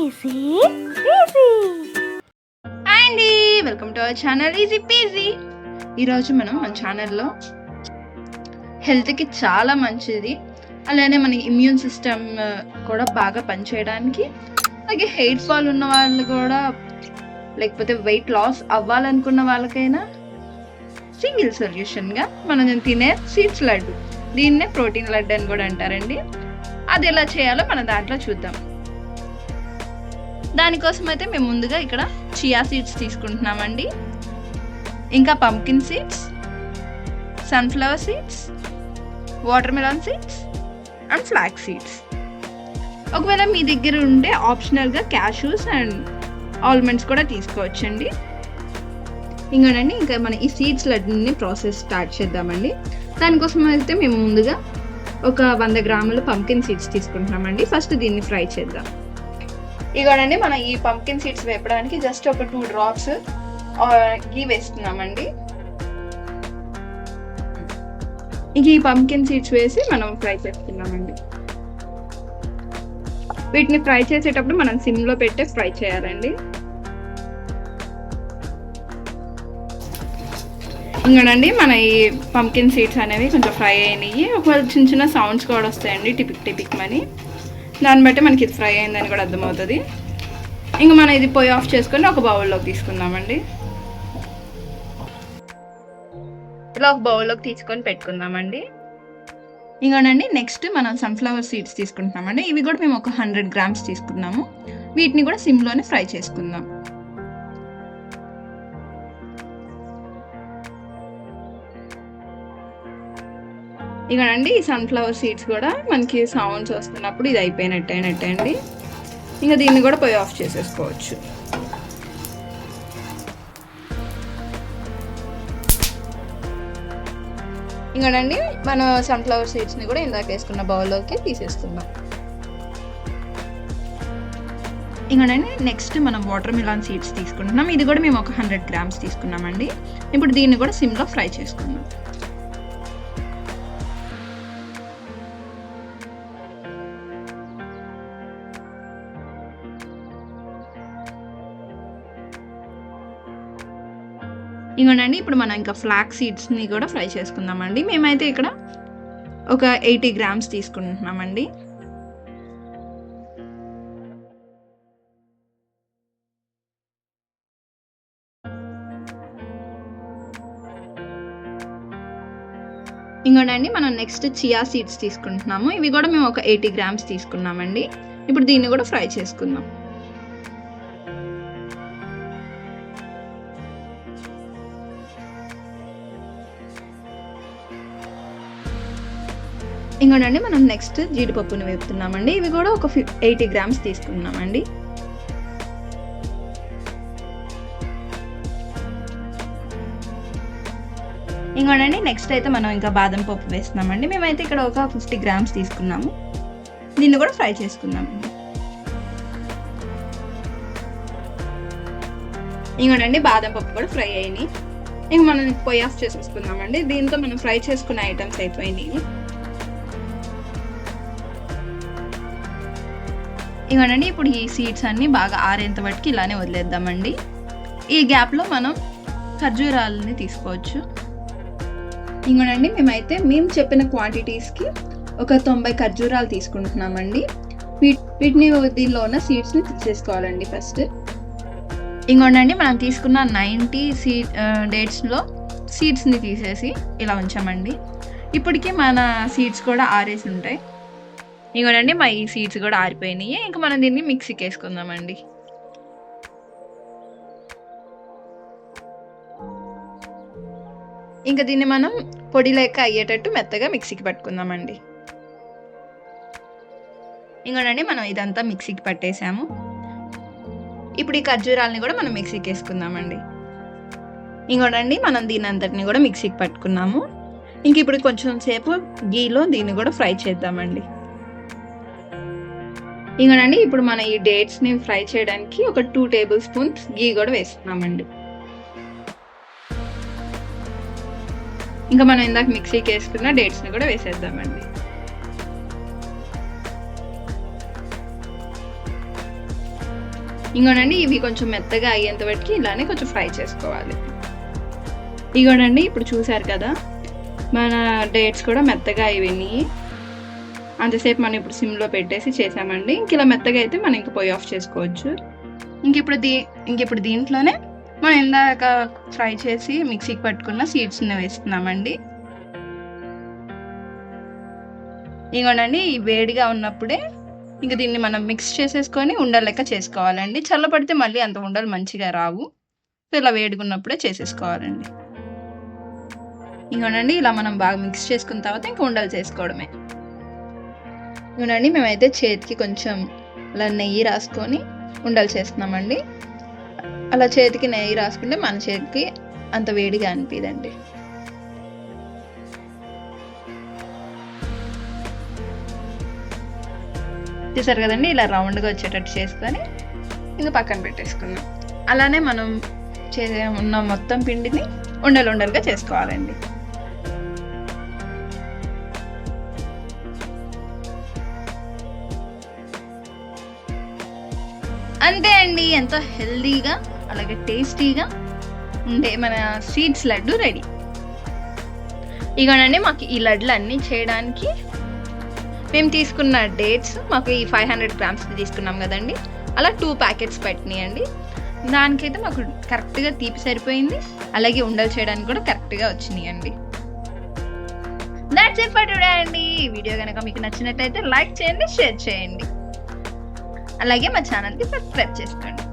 Easy PG. Hi అండి, welcome to our channel easy PG. ఈరోజు మనం మన ఛానల్లో హెల్త్కి చాలా మంచిది, అలానే మన ఇమ్యూన్ సిస్టమ్ కూడా బాగా పనిచేయడానికి, అలాగే హెయిర్ ఫాల్ ఉన్న వాళ్ళు కూడా, లేకపోతే వెయిట్ లాస్ అవ్వాలనుకున్న వాళ్ళకైనా సింగిల్ సొల్యూషన్గా మనం తినే సీడ్స్ లడ్డు, దీన్నే ప్రోటీన్ లడ్డు అని కూడా అంటారండి. అది ఎలా చేయాలో మన దాంట్లో చూద్దాం. దానికోసం అయితే మేము ముందుగా ఇక్కడ చియా సీడ్స్ తీసుకుంటున్నామండి, ఇంకా pumpkin seeds, sunflower seeds, water melon seeds and flax seeds. ఒకవేళ మీ దగ్గర ఉంటే ఆప్షనల్గా క్యాషూస్ అండ్ ఆల్మండ్స్ కూడా తీసుకోవచ్చండి. ఇంకోనండి, ఇంకా మన ఈ సీడ్స్ లడ్డుని ప్రాసెస్ స్టార్ట్ చేద్దామండి. దానికోసం అయితే మేము ముందుగా ఒక 100 గ్రాముల పంకిన్ సీడ్స్ తీసుకుంటున్నామండి. ఫస్ట్ దీన్ని ఫ్రై చేద్దాం. ఇగోనండి, మనం ఈ పంకిన్ సీడ్స్ వేపడానికి జస్ట్ ఒక 2 డ్రాప్స్ గీ వేస్తున్నామండి. ఇంక ఈ పంకిన్ సీడ్స్ వేసి మనం ఫ్రై చేస్తున్నామండి. వీటిని ఫ్రై చేసేటప్పుడు మనం సిమ్లో పెట్టే ఫ్రై చేయాలండి. ఇంకోనండి, మన ఈ పంకిన్ సీడ్స్ అనేవి కొంచెం ఫ్రై అయినాయి. ఒకవేళ చిన్న చిన్న సౌండ్స్ కూడా వస్తాయండి, టిపిక్ టిపిక్ అని. దాన్ని బట్టి మనకి ఇది ఫ్రై అయిందని కూడా అర్థమవుతుంది. ఇంకా మనం ఇది పొయ్యి ఆఫ్ చేసుకొని ఒక బౌల్లోకి తీసుకుందామండి. ఇలా ఒక బౌల్లోకి తీసుకొని పెట్టుకుందామండి. ఇంకోనండి, నెక్స్ట్ మనం సన్ఫ్లవర్ సీడ్స్ తీసుకుంటున్నామండి. ఇవి కూడా మేము ఒక 100 గ్రామ్స్ తీసుకున్నాము. వీటిని కూడా సిమ్లోనే ఫ్రై చేసుకుందాం. ఇకనండి, ఈ సన్ఫ్లవర్ సీడ్స్ కూడా మనకి సౌండ్స్ వస్తున్నప్పుడు ఇది అయిపోయినట్టే అండి. ఇంకా దీన్ని కూడా పొయ్యి ఆఫ్ చేసేసుకోవచ్చు. ఇంకోనండి, మనం సన్ఫ్లవర్ సీడ్స్ని కూడా ఇందాక వేసుకున్న బౌల్లోకి తీసేసుకుందాం. ఇంకోనండి, నెక్స్ట్ మనం వాటర్ మిలాన్ సీడ్స్ తీసుకుంటున్నాం. ఇది కూడా మేము ఒక 100 గ్రామ్స్ తీసుకున్నామండి. ఇప్పుడు దీన్ని కూడా సిమ్లో ఫ్రై చేసుకుందాం. ఇంకోనండి, ఇప్పుడు మనం ఇంకా ఫ్లాక్స్ సీడ్స్ని కూడా ఫ్రై చేసుకుందామండి. మేమైతే ఇక్కడ ఒక 80 గ్రామ్స్ తీసుకుంటున్నామండి. ఇంకోనండి, మనం నెక్స్ట్ చియా సీడ్స్ తీసుకుంటున్నాము. ఇవి కూడా మేము ఒక 80 గ్రామ్స్ తీసుకున్నామండి. ఇప్పుడు దీన్ని కూడా ఫ్రై చేసుకుందాం. ఇంకోనండి, మనం నెక్స్ట్ జీడిపప్పుని వేపుతున్నామండి. ఇవి కూడా ఒక 80 గ్రామ్స్ తీసుకున్నామండి. ఇంకోనండి, నెక్స్ట్ అయితే మనం ఇంకా బాదం పప్పు వేస్తున్నామండి. మేమైతే ఇక్కడ ఒక 50 గ్రామ్స్ తీసుకున్నాము. దీన్ని కూడా ఫ్రై చేసుకున్నామండి. ఇంకోనండి, బాదం పప్పు కూడా ఫ్రై అయినాయి. ఇంక మనం పొయ్యి ఆఫ్ చేసేసుకున్నామండి. దీంతో మనం ఫ్రై చేసుకున్న ఐటమ్స్ అయిపోయినాయి. ఇవన్నీ ఇప్పుడు ఈ సీడ్స్ అన్నీ బాగా ఆరేంత వరకు ఇలానే వదిలేద్దామండి. ఈ గ్యాప్లో మనం ఖర్జూరాలని తీసుకోవచ్చు. ఇంకోనండి, మేము చెప్పిన క్వాంటిటీస్కి ఒక 90 ఖర్జూరాలు తీసుకుంటున్నామండి. వీటిని దీనిలో ఉన్న సీడ్స్ని తీసేసుకోవాలండి ఫస్ట్. ఇంకోనండి, మనం తీసుకున్న 90 డేట్స్లో సీడ్స్ని తీసేసి ఇలా ఉంచామండి. ఇప్పటికీ మన సీడ్స్ కూడా ఆరేసి ఉంటాయి. ఇంకోనండి, మా ఈ సీడ్స్ కూడా ఆరిపోయినాయి. ఇంకా మనం దీన్ని మిక్సీకి వేసుకుందామండి. ఇంకా దీన్ని మనం పొడి లెక్క అయ్యేటట్టు మెత్తగా మిక్సీకి పట్టుకుందామండి. ఇంకోనండి, మనం ఇదంతా మిక్సీకి పట్టేసాము. ఇప్పుడు ఈ ఖర్జూరాలని కూడా మనం మిక్సీకి వేసుకుందామండి. ఇంకోనండి, మనం దీని అంతటిని కూడా మిక్సీకి పట్టుకున్నాము. ఇంక ఇప్పుడు కొంచెం సేపు గీలో దీన్ని కూడా ఫ్రై చేద్దామండి. ఇంకోనండి, ఇప్పుడు మన ఈ డేట్స్ని ఫ్రై చేయడానికి ఒక 2 టేబుల్ స్పూన్స్ గీ కూడా వేస్తున్నామండి. ఇంకా మనం ఇందాక మిక్సీకి వేసుకున్న డేట్స్ని కూడా వేసేద్దామండి. ఇంకోనండి ఇవి కొంచెం మెత్తగా అయ్యేంత వరకు ఇలానే కొంచెం ఫ్రై చేసుకోవాలి. ఇగోనండి ఇప్పుడు చూసారు కదా మన డేట్స్ కూడా మెత్తగా అయిపోయినాయి. అంతసేపు మనం ఇప్పుడు సిమ్లో పెట్టేసి చేసామండి. ఇంక ఇలా మెత్తగా అయితే మనం ఇంక పొయ్యి ఆఫ్ చేసుకోవచ్చు. ఇంకిప్పుడు దీంట్లోనే మనం ఇందాక ఫ్రై చేసి మిక్సీకి పట్టుకున్న సీడ్స్ని వేస్తున్నామండి. ఇంకోనండి ఈ వేడిగా ఉన్నప్పుడే ఇంక దీన్ని మనం మిక్స్ చేసేసుకొని ఉండలు లెక్క చేసుకోవాలండి. చల్లబడితే మళ్ళీ అంత ఉండలు మంచిగా రావు. ఇలా వేడిగా ఉన్నప్పుడే చేసేసుకోవాలండి. ఇంకోనండి ఇలా మనం బాగా మిక్స్ చేసుకున్న తర్వాత ఇంక ఉండలు చేసుకోవడమే. ఇంకోనండి మేమైతే చేతికి కొంచెం అలా నెయ్యి రాసుకొని ఉండలు చేస్తున్నామండి. అలా చేతికి నెయ్యి రాసుకుంటే మన చేతికి అంత వేడిగా అనిపిదండి. చూసారు కదండి ఇలా రౌండ్గా వచ్చేటట్టు చేసుకొని ఇంకా పక్కన పెట్టేసుకున్నాం. అలానే మనం ఉన్న మొత్తం పిండిని ఉండలుగా చేసుకోవాలండి. అంతే అండి, ఎంతో హెల్దీగా అలాగే టేస్టీగా ఉండే మన సీడ్స్ లడ్డు రెడీ. ఇగోనండి మాకు ఈ లడ్లు అన్నీ చేయడానికి మేము తీసుకున్న డేట్స్ మాకు ఈ 500 grams తీసుకున్నాం కదండి, అలా 2 ప్యాకెట్స్ పెట్టినాయండి. దానికైతే మాకు కరెక్ట్గా తీపి సరిపోయింది, అలాగే ఉండలు చేయడానికి కూడా కరెక్ట్గా వచ్చినాయండి. దాట్స్ ఇట్ ఫర్ టుడే అండి. ఈ వీడియో కనుక మీకు నచ్చినట్టయితే లైక్ చేయండి, షేర్ చేయండి, అలాగే మా ఛానల్కి సబ్స్క్రైబ్ చేసుకోండి.